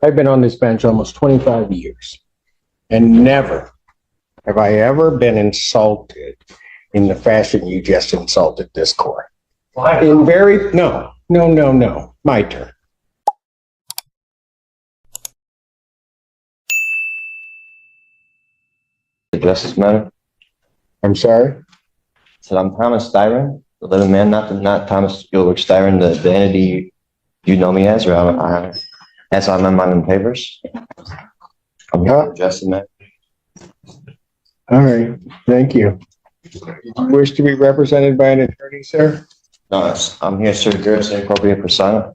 I've been on this bench almost 25 years, and never have I ever been insulted in the fashion you just insulted this court. Why? No. My turn. Address this matter. I'm sorry? So I'm Thomas Styron, the living man, not Thomas Ulrich Styron, the entity you know me as, or as I'm in my papers. I'm here to address the matter. All right, thank you. You wish to be represented by an attorney, sir? No, I'm here, sir, as the appropriate persona.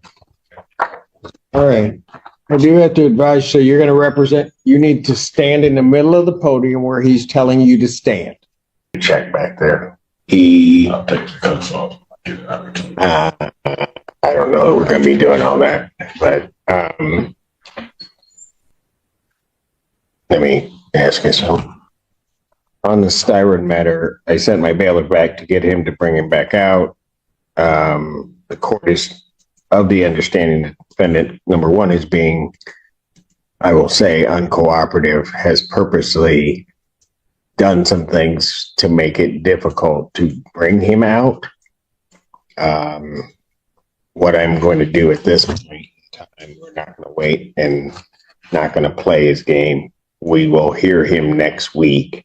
All right. I do have to advise, so you're going to represent, you need to stand in the middle of the podium where he's telling you to stand. Check back there. I'll take the cuts off. I don't know that we're going to be doing all that, but let me ask you something. On the Styron matter, I sent my bailiff back to get him to bring him back out. The court is of the understanding that defendant number one is being, I will say, uncooperative, has purposely done some things to make it difficult to bring him out. What I'm going to do at this point in time, we're not going to wait and not going to play his game. We will hear him next week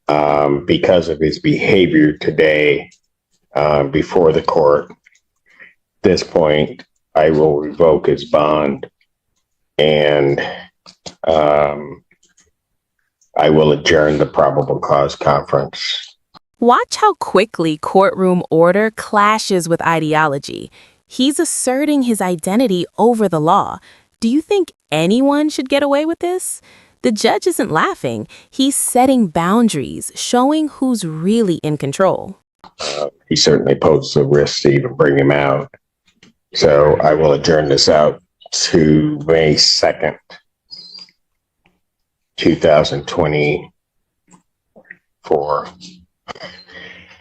because of his behavior today before the court. At this point, I will revoke his bond and I will adjourn the probable cause conference. Watch how quickly courtroom order clashes with ideology. He's asserting his identity over the law. Do you think anyone should get away with this? The judge isn't laughing. He's setting boundaries, showing who's really in control. He certainly poses a risk to even bring him out. So I will adjourn this out to May 2nd, 2024,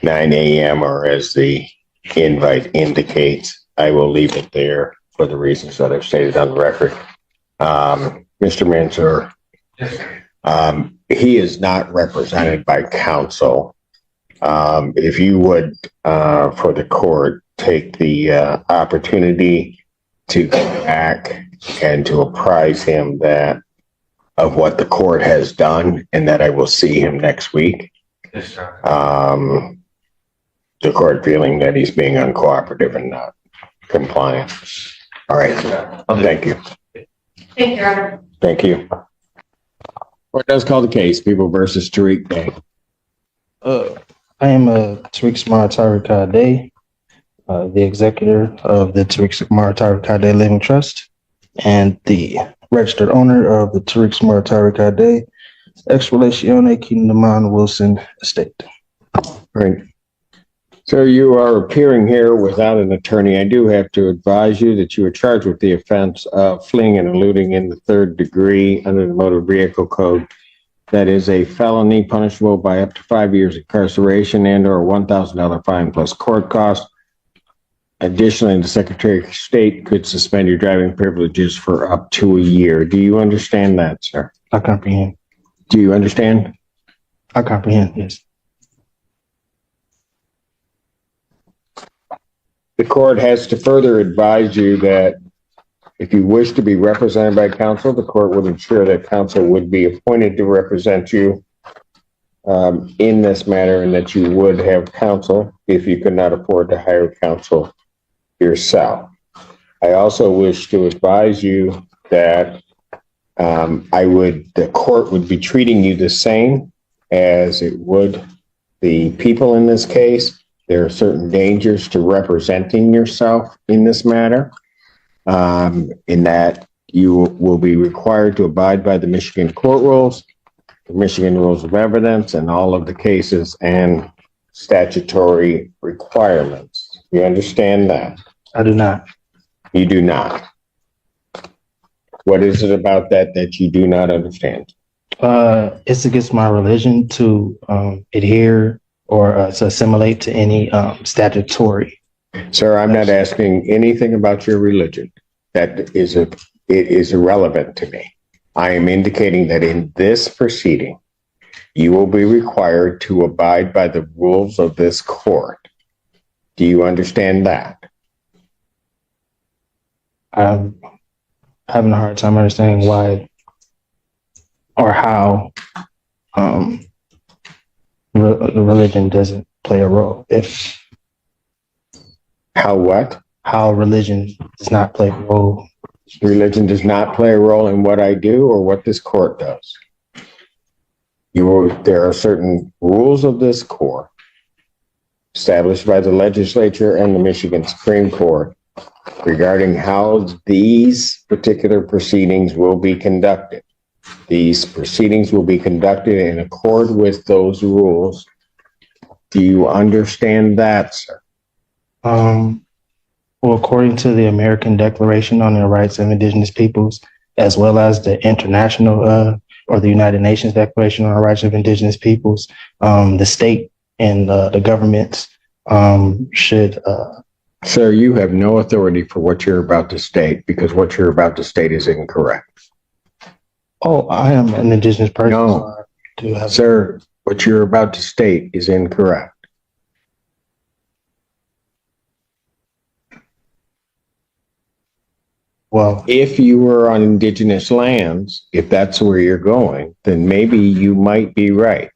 9 a.m. or as the invite indicates. I will leave it there for the reasons that I've stated on the record. Mr. Mansour, he is not represented by counsel. If you would, for the court, take the opportunity to come back and to apprise him that of what the court has done and that I will see him next week. Yes, sir. The court feeling that he's being uncooperative and not compliant. All right. Thank you. Thank you, Your Honor. Thank you. Court does call the case, People versus Tariq Day. I am Tariq Samar Tariq Day, the executor of the Tariq Samar Tariq Day Living Trust and the registered owner of the Tariq Samar Tariq Day Ex Relacione Kindaman Wilson Estate. Right. So you are appearing here without an attorney. I do have to advise you that you are charged with the offense of fleeing and eluding in the 3rd degree under the Motor Vehicle Code. That is a felony punishable by up to 5 years incarceration and or a $1,000 fine plus court costs. Additionally, the Secretary of State could suspend your driving privileges for up to a year. Do you understand that, sir? I comprehend. Do you understand? I comprehend, yes. The court has to further advise you that if you wish to be represented by counsel, the court would ensure that counsel would be appointed to represent you in this matter and that you would have counsel if you could not afford to hire counsel yourself. I also wish to advise you that the court would be treating you the same as it would the people in this case. There are certain dangers to representing yourself in this matter, in that you will be required to abide by the Michigan court rules, the Michigan rules of evidence, and all of the cases and statutory requirements. You understand that? I do not. You do not. What is it about that you do not understand? It's against my religion to adhere or to assimilate to any statutory. Sir, I'm not asking anything about your religion. That is it is irrelevant to me. I am indicating that in this proceeding, you will be required to abide by the rules of this court. Do you understand that? I'm having a hard time understanding why or how religion doesn't play a role. If How what? how religion does not play a role. Religion does not play a role in what I do or what this court does. There are certain rules of this court established by the legislature and the Michigan Supreme Court regarding how these particular proceedings will be conducted. These proceedings will be conducted in accord with those rules. Do you understand that, sir? Well, according to the American Declaration on the Rights of Indigenous Peoples, as well as the international or the United Nations Declaration on the Rights of Indigenous Peoples, the state and the governments should. Sir, you have no authority for what you're about to state because what you're about to state is incorrect. Oh, I am an Indigenous person. No, so I do have. sir, what you're about to state is incorrect. Well, If you were on indigenous lands, if that's where you're going, then maybe you might be right.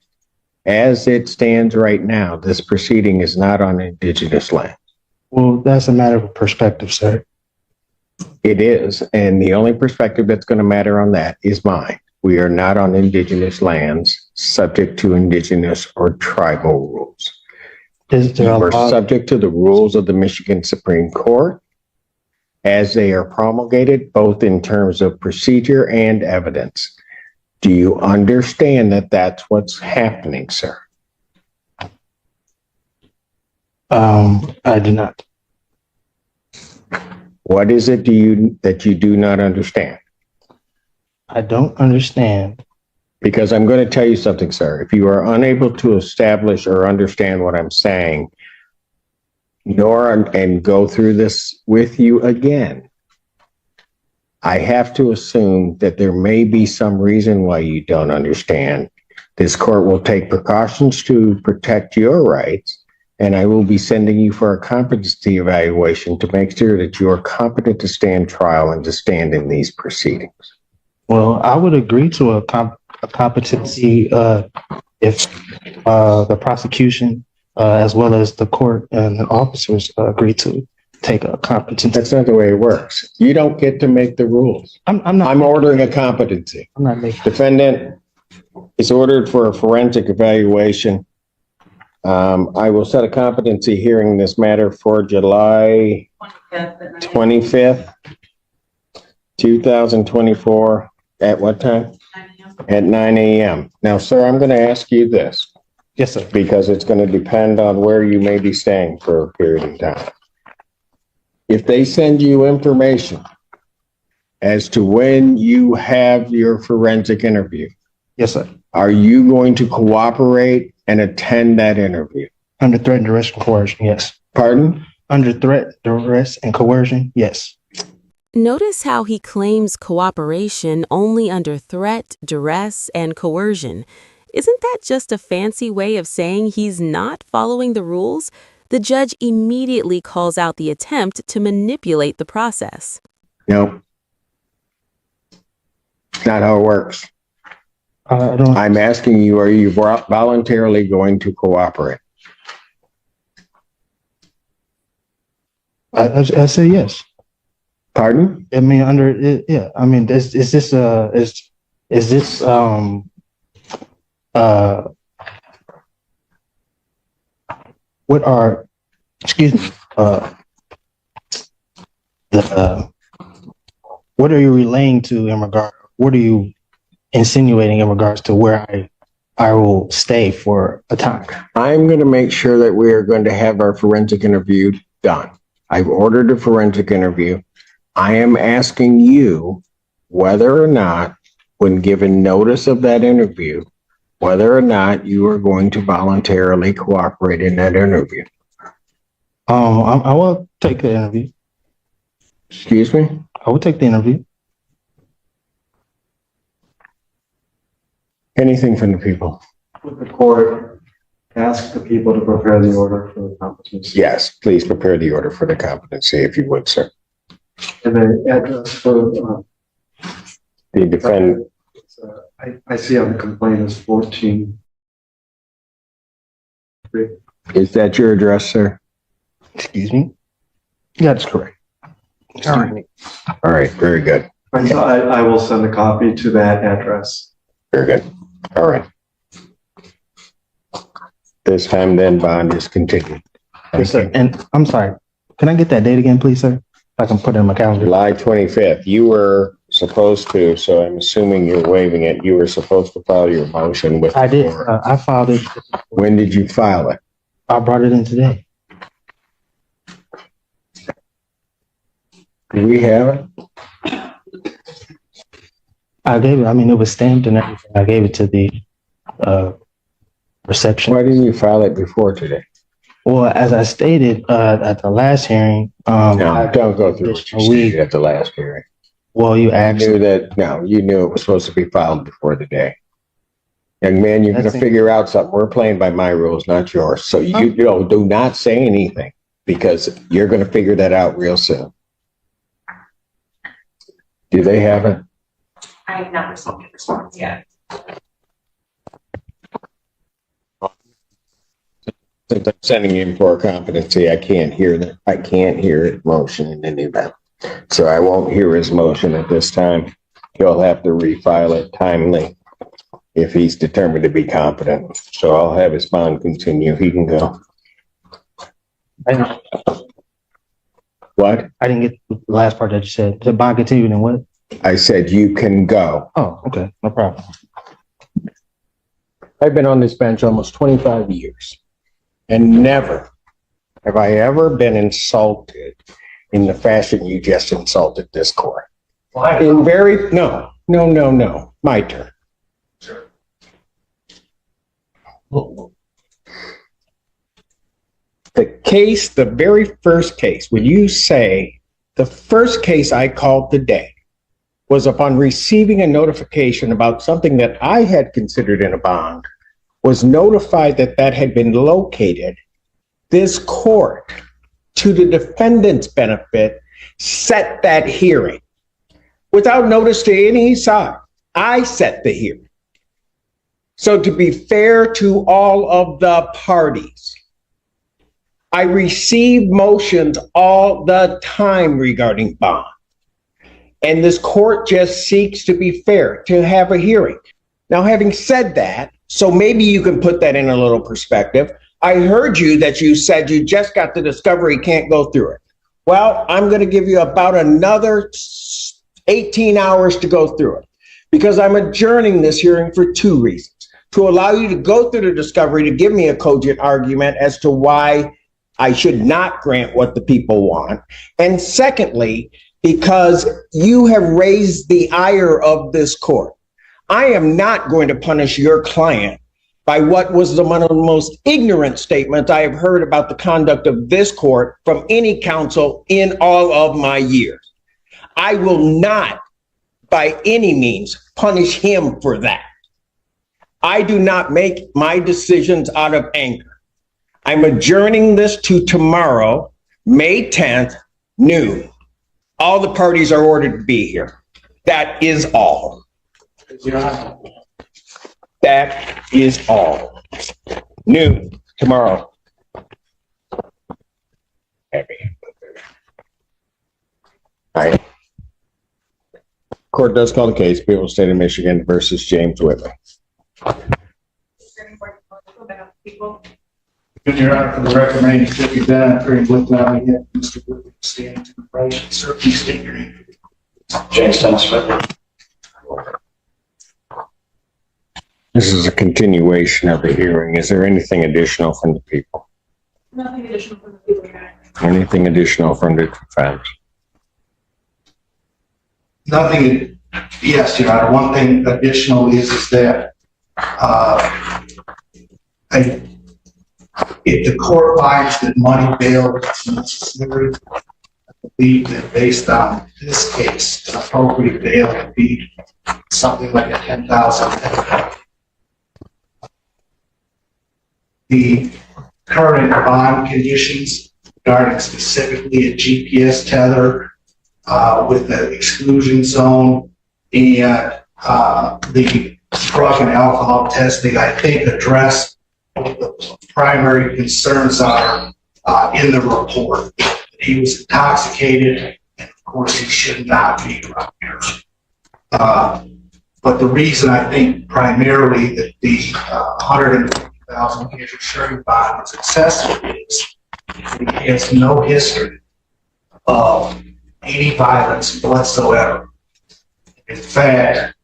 As it stands right now, this proceeding is not on indigenous land. well, that's a matter of perspective, sir. It is, and the only perspective that's going to matter on that is mine. We are not on indigenous lands subject to indigenous or tribal rules. Is there a We're law? subject to the rules of the Michigan Supreme Court as they are promulgated, both in terms of procedure and evidence. Do you understand that that's what's happening, sir? I do not. What is it that you do not understand? I don't understand. Because I'm going to tell you something, sir. If you are unable to establish or understand what I'm saying, and go through this with you again, I have to assume that there may be some reason why you don't understand. This court will take precautions to protect your rights, and I will be sending you for a competency evaluation to make sure that you are competent to stand trial and to stand in these proceedings. Well, I would agree to a competency if the prosecution, as well as the court and the officers, agree to take a competency. That's not the way it works. You don't get to make the rules. I'm not. I'm ordering a competency. I'm not making. Defendant is ordered for a forensic evaluation. I will set a competency hearing in this matter for July 25th, 2024. At what time? At 9 a.m. Now, sir, I'm going to ask you this Yes, sir. because it's going to depend on where you may be staying for a period of time. If they send you information as to when you have your forensic interview, Yes, sir. are you going to cooperate and attend that interview? Under threat, duress, and coercion. Yes. Pardon? Under threat, duress, and coercion. Yes. Notice how he claims cooperation only under threat, duress, and coercion. Isn't that just a fancy way of saying he's not following the rules? The judge immediately calls out the attempt to manipulate the process. No. It's not how it works. I don't. I'm asking you, are you voluntarily going to cooperate? I say yes. Pardon? I mean, under it, yeah. I mean, is this what are, excuse me, what are you relaying to in regard? What are you insinuating in regards to where I will stay for a time? I'm going to make sure that we are going to have our forensic interview done. I've ordered a forensic interview. I am asking you whether or not, when given notice of that interview, whether or not you are going to voluntarily cooperate in that interview. I will take the interview. Excuse me? I will take the interview. Anything from the people? Would the court ask the people to prepare the order for the competency? Yes, please prepare the order for the competency if you would, sir. And the address for, The defendant, I see on the complaint is 14. is that your address, sir? Excuse me? Yeah, that's correct. All right. All right, very good. I will send a copy to that address. Very good. All right. This time then bond is continued. Yes, sir. And I'm sorry. Can I get that date again, please, sir? I can put it in my calendar. July 25th, you were supposed to, so I'm assuming you're waiving it. You were supposed to file your motion with. I did. I filed it. When did you file it? I brought it in today. Do we have it? I gave it. I mean, it was stamped and everything. I gave it to the reception. Why didn't you file it before today? Well, as I stated at the last hearing, No, don't go through what you stated at the last hearing. well, you You asked. knew that, no, you knew it was supposed to be filed before the day. Young man, you're gonna That's it. figure out something. We're playing by my rules, not yours. So you know, do not say anything because you're gonna figure that out real soon. Do they have it? I have not received a response yet. Since I'm sending in for a competency, I can't hear that. I can't hear his motion in any event. So I won't hear his motion at this time. He'll have to refile it timely if he's determined to be competent. So I'll have his bond continue. He can go. What? I didn't get the last part that you said. The bond continued and what? I said you can go. Oh, okay. No problem. I've been on this bench almost 25 years. And never have I ever been insulted in the fashion you just insulted this court. In very, no, my turn. The case, the very first case, when you say the first case I called today was upon receiving a notification about something that I had considered in a bond, was notified that that had been located, this court, to the defendant's benefit, set that hearing. Without notice to any side, I set the hearing. So to be fair to all of the parties, I receive motions all the time regarding bond. And this court just seeks to be fair, to have a hearing. Now, having said that, so maybe you can put that in a little perspective. I heard you that you said you just got the discovery, can't go through it. Well, I'm going to give you about another 18 hours to go through it because I'm adjourning this hearing for two reasons. To allow you to go through the discovery, to give me a cogent argument as to why I should not grant what the people want. And secondly, because you have raised the ire of this court. I am not going to punish your client by what was one of the most ignorant statements I have heard about the conduct of this court from any counsel in all of my years. I will not, by any means, punish him for that. I do not make my decisions out of anger. I'm adjourning this to tomorrow, May 10th, noon. All the parties are ordered to be here. That is all. That is all. Noon tomorrow. Happy. All right. Court does call the case, People State of Michigan versus James Whitley. People. Your Honor, for the record, my name is Deputy Bennett, very with now yet, Mr. Woodley, standing to the right, sir, please state your name. James Thomas Whitley. This is a continuation of the hearing. Is there anything additional from the people? Nothing additional from the people here. Anything additional from the defense? Nothing, yes, Your Honor, one thing additional is that, if the court finds that money bail is necessary, I believe that based on this case, an appropriate bail would be something like a $10,000 the current bond conditions regarding specifically a GPS tether with the exclusion zone and the drug and alcohol testing, I think, address what the primary concerns are in the report. He was intoxicated, and of course, he should not be around here. But the reason I think primarily that the $150,000 insurance bond is excessive is he has no history of any violence whatsoever. In fact,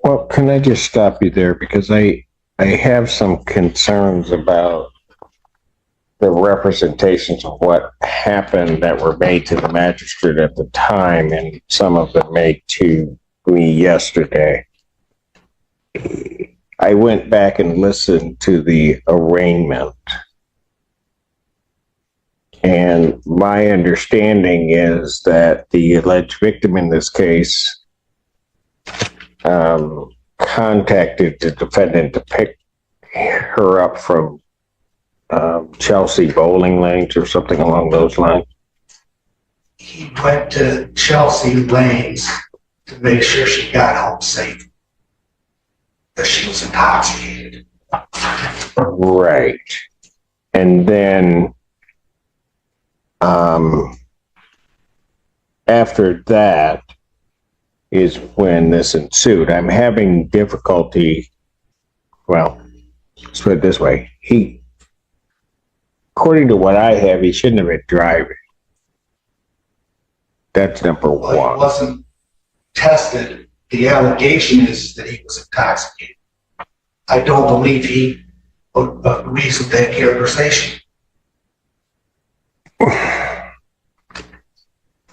Well, can I just stop you there? Because I have some concerns about the representations of what happened that were made to the magistrate at the time, and some of them made to me yesterday. I went back and listened to the arraignment. And my understanding is that the alleged victim in this case contacted the defendant to pick her up from Chelsea bowling lanes or something along those lines. he went to Chelsea Lanes to make sure she got home safe because she was intoxicated. Right. And then after that is when this ensued. I'm having difficulty, well, let's put it this way. According to what I have, he shouldn't have been driving. That's number Well, one. he wasn't tested. The allegation is that he was intoxicated. I don't believe he agrees with that characterization.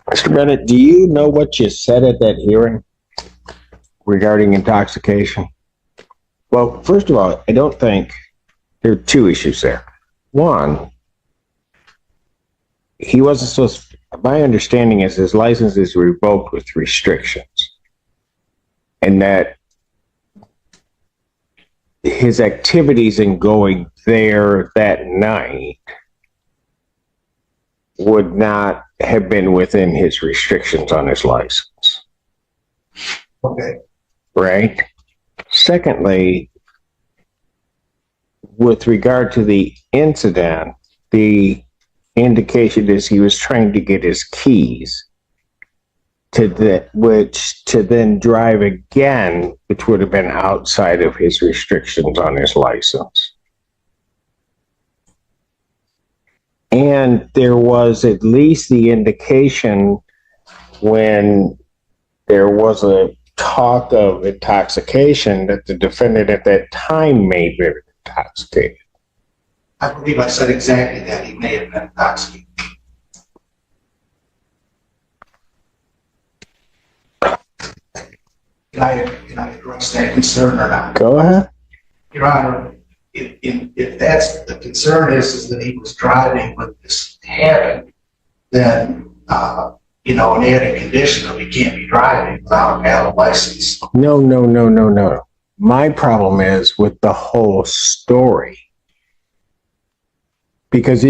Mr. Bennett, do you know what you said at that hearing regarding intoxication? Well, first of all, I don't think there are two issues there. One, he wasn't supposed to, my understanding is his license is revoked with restrictions, and that his activities in going there that night would not have been within his restrictions on his license. Okay. Right? Secondly, with regard to the incident, the indication is he was trying to get his keys to then drive again, which would have been outside of his restrictions on his license. And there was at least the indication when there was a talk of intoxication that the defendant at that time may have been intoxicated. I believe I said exactly that. He may have been intoxicated. Can I address that concern or not? Go ahead. Your Honor, if that's the concern is that he was driving when this happened, then, an added condition of he can't be driving without a valid license. No. My problem is with the whole story. Because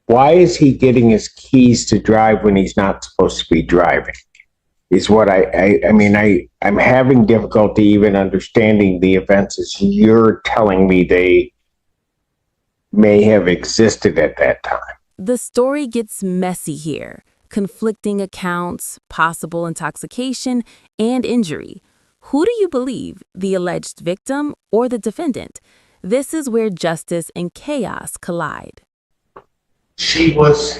why is he getting his keys to drive when he's not supposed to be driving? Is what I'm having difficulty even understanding the events as you're telling me they may have existed at that time. The story gets messy here. Conflicting accounts, possible intoxication, and injury. Who do you believe, the alleged victim or the defendant? This is where justice and chaos collide. She was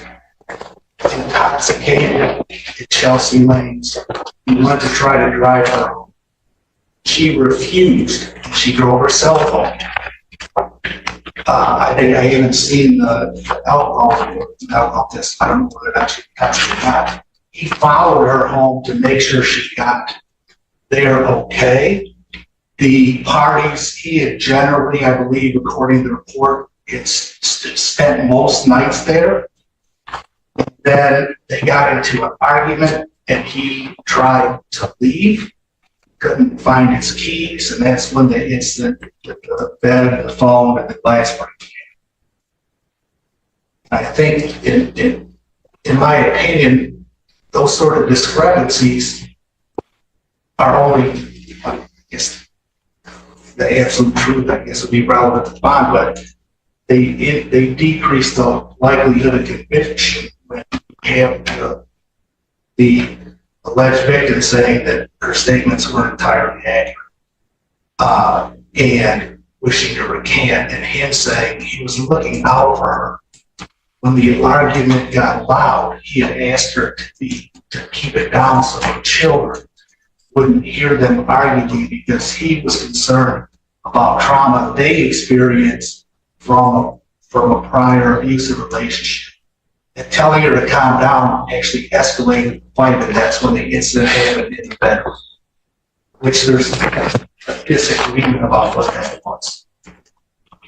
intoxicated at Chelsea Lanes. He went to try to drive her home. She refused. She drove herself home. I think I haven't seen the alcohol test. I don't know whether that's tested or not. He followed her home to make sure she got there okay. The parties, he had generally, I believe, according to the report, spent most nights there. Then they got into an argument and he tried to leave. couldn't find his keys, and that's when the incident with the bed, the phone, and the glass break came. I think, in my opinion, those sort of discrepancies are only, I guess, the absolute truth, I guess, would be relevant to bond, but they decrease the likelihood of conviction when you have the alleged victim saying that her statements were entirely accurate, and wishing to recant, and him saying he was looking out for her. When the argument got loud, he had asked her to keep it down so the children wouldn't hear them arguing, because he was concerned about trauma they experienced from a prior abusive relationship. And telling her to calm down actually escalated the fight, and that's when the incident happened in the bedroom, which there's a disagreement about what that was.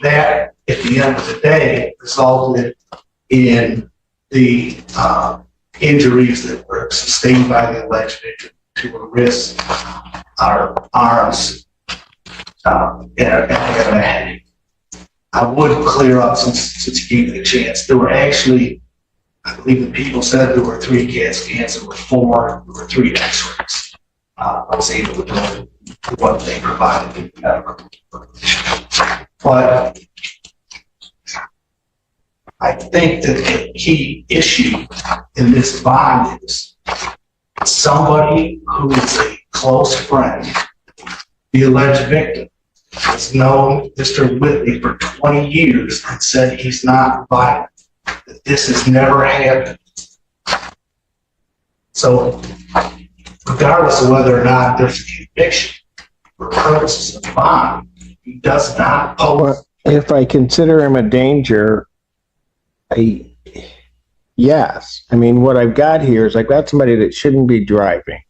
That, at the end of the day, resulted in the injuries that were sustained by the alleged victim to her wrists, our arms, and her head. I would clear up, since you gave me the chance, there were actually, I believe the people said there were 3 CAT scans, there were 4, there were 3 x-rays. I was able to do what they provided. But I think that the key issue in this bond is somebody who is a close friend, the alleged victim, has known Mr. Whitley for 20 years and said he's not violent, that this has never happened. So, regardless of whether or not there's a conviction for purposes of bond, he does not pose. If I consider him a danger, yes. I mean, what I've got here is I've got somebody that shouldn't be driving,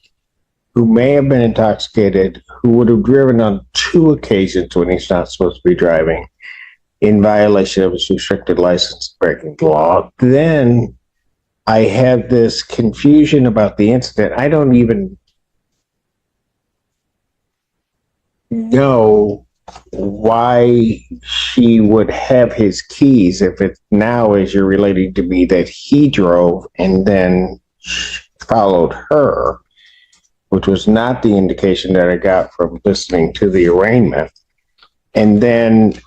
who may have been intoxicated, who would have driven on 2 occasions when he's not supposed to be driving, in violation of his restricted license, breaking the law. Then I have this confusion about the incident. I don't even know why she would have his keys if it now, as you're relating to me, that he drove and then followed her, which was not the indication that I got from listening to the arraignment. And then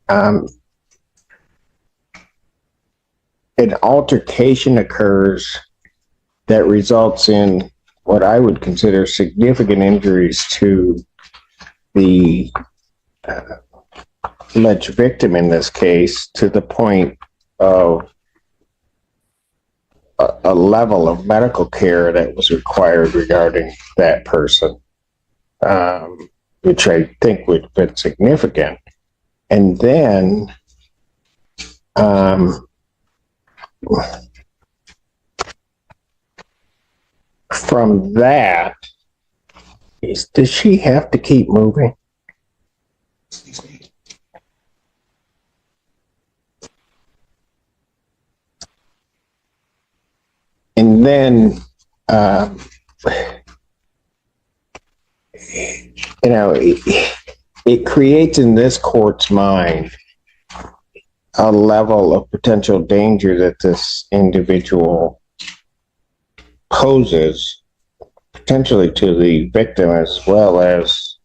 an altercation occurs that results in what I would consider significant injuries to the alleged victim in this case, to the point of a level of medical care that was required regarding that person, which I think would have been significant. And then from that, does she have to keep moving? And then, it creates in this court's mind a level of potential danger that this individual poses, potentially to the victim as well as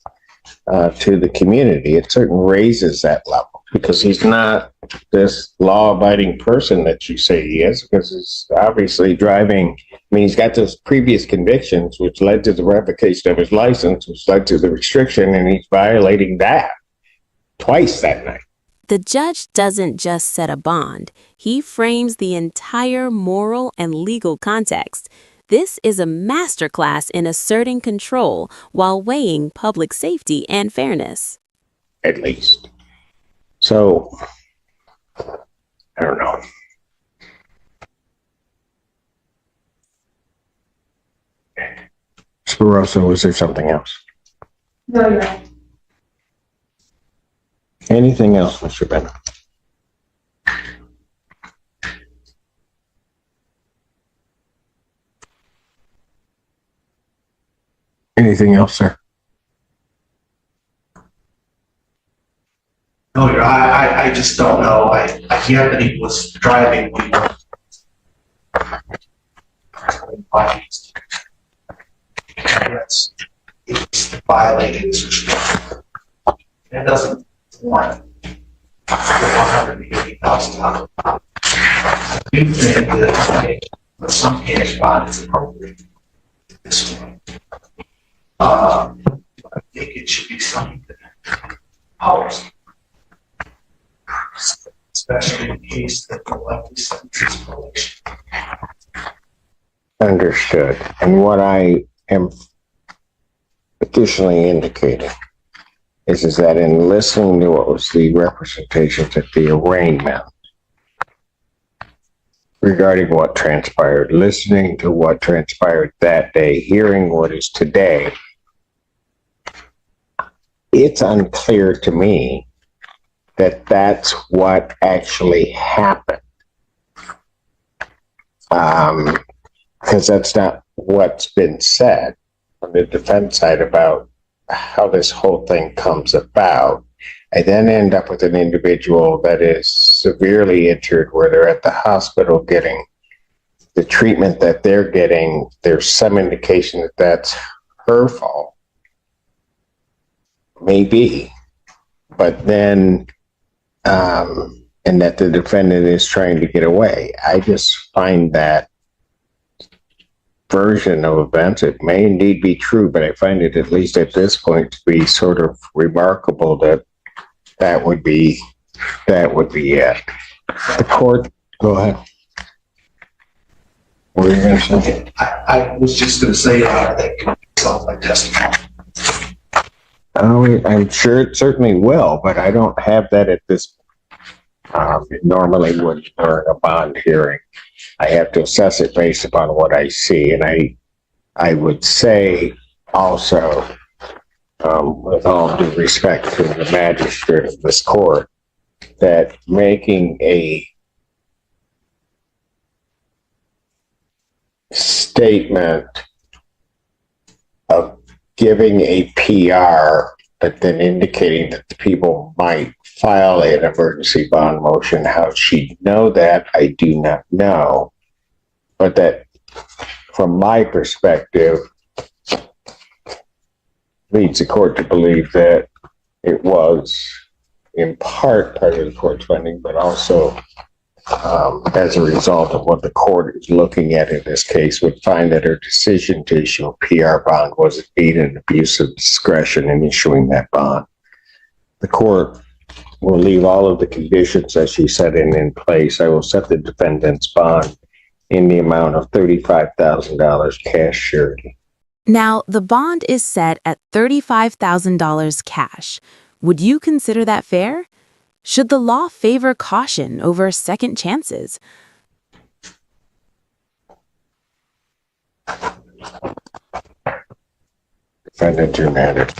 to the community. It certainly raises that level, because he's not this law-abiding person that you say he is, because he's obviously driving. I mean, he's got those previous convictions, which led to the revocation of his license, which led to the restriction, and he's violating that twice that night. The judge doesn't just set a bond. He frames the entire moral and legal context. This is a masterclass in asserting control while weighing public safety and fairness. At least. So, I don't know. Sparosa, was there something else? No, you're right. Anything else, Mr. Bennett? Anything else, sir? No, I just don't know. I get that he was driving when it's violating his restriction. It doesn't warrant $180,000. I do think that some cash bond is appropriate. This one. I think it should be something that policy. Especially in case that the likely sentence is probation. Understood. And what I am additionally indicating is that in listening to what was the representations at the arraignment regarding what transpired, listening to what transpired that day, hearing what is today, it's unclear to me that that's what actually happened. Because that's not what's been said on the defense side about how this whole thing comes about. I then end up with an individual that is severely injured where they're at the hospital getting the treatment that they're getting. There's some indication that that's her fault. Maybe. But then, and that the defendant is trying to get away. I just find that version of events, it may indeed be true, but I find it, at least at this point, to be sort of remarkable that that would be it. The court, go ahead. What were you going to say? I was just going to say that could solve my testimony. Oh, I'm sure it certainly will, but I don't have that at this point. It normally would during a bond hearing. I have to assess it based upon what I see, and I would say also, with all due respect to the magistrate of this court, that making a statement of giving a PR, but then indicating that the people might file an emergency bond motion. How she'd know that, I do not know. But that, from my perspective, leads the court to believe that it was in part of the court's funding, but also as a result of what the court is looking at in this case, would find that her decision to issue a PR bond was indeed an abuse of discretion in issuing that bond. The court will leave all of the conditions as she said in place. I will set the defendant's bond in the amount of $35,000 cash surety. Now, the bond is set at $35,000 cash. Would you consider that fair? Should the law favor caution over second chances? Defendant, you're mad.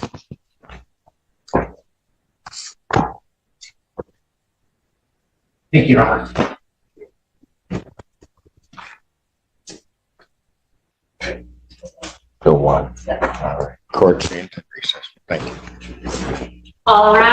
Thank you, Your Honor. Bill 1. All right. Court stands in recess. Thank you. All right.